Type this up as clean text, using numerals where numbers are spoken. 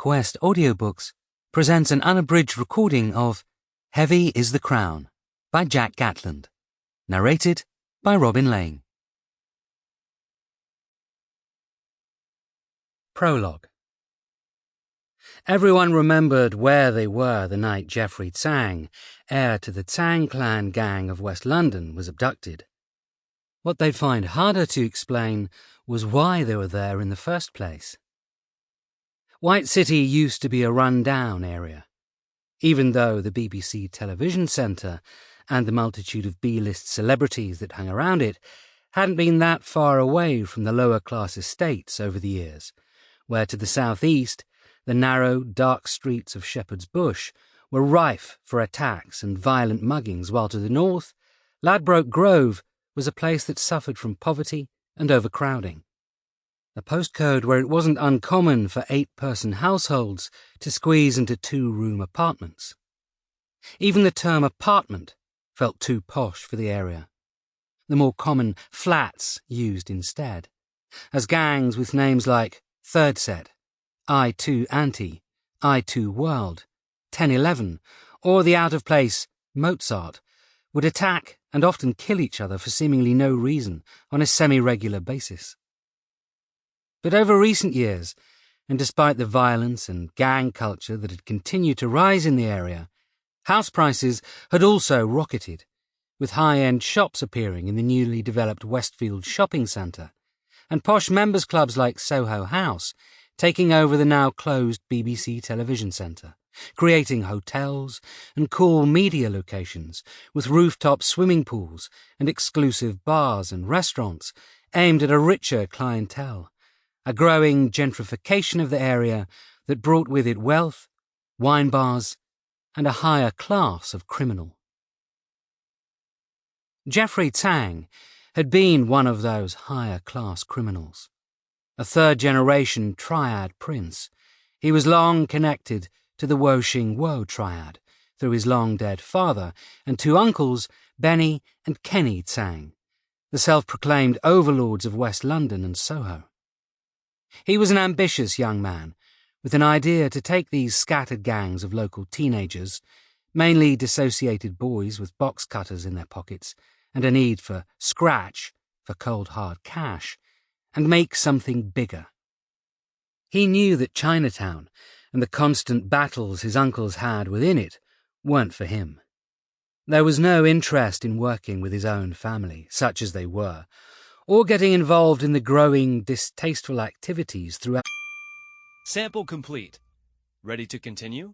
Quest Audiobooks presents an unabridged recording of Heavy is the Crown by Jack Gatland, narrated by Laing. Prologue. Everyone remembered where they were the night Geoffrey Tsang, heir to the Tsang clan gang of West London, was abducted. What they'd find harder to explain was why they were there in the first place. White City used to be a run-down area, even though the BBC television centre and the multitude of B-list celebrities that hung around it hadn't been that far away from the lower-class estates over the years, where to the southeast, the narrow, dark streets of Shepherd's Bush were rife for attacks and violent muggings, while to the north, Ladbroke Grove was a place that suffered from poverty and overcrowding. A postcode where it wasn't uncommon for 8-person households to squeeze into 2-room apartments. Even the term apartment felt too posh for the area. The more common flats used instead, as gangs with names like Third Set, I2 Anti, I2 World, 1011, or the out-of-place Mozart would attack and often kill each other for seemingly no reason on a semi-regular basis. But over recent years, and despite the violence and gang culture that had continued to rise in the area, house prices had also rocketed, with high-end shops appearing in the newly developed Westfield shopping centre, and posh members' clubs like Soho House taking over the now-closed BBC television centre, creating hotels and cool media locations with rooftop swimming pools and exclusive bars and restaurants aimed at a richer clientele. A growing gentrification of the area that brought with it wealth, wine bars, and a higher class of criminal. Geoffrey Tsang had been one of those higher class criminals. A third-generation triad prince, he was long connected to the Woshing Wo triad through his long-dead father and 2 uncles, Benny and Kenny Tsang, the self-proclaimed overlords of West London and Soho. He was an ambitious young man, with an idea to take these scattered gangs of local teenagers, mainly dissociated boys with box cutters in their pockets and a need for scratch, for cold hard cash, and make something bigger. He knew that Chinatown and the constant battles his uncles had within it weren't for him. There was no interest in working with his own family, such as they were, or getting involved in the growing, distasteful activities throughout. Sample complete. Ready to continue?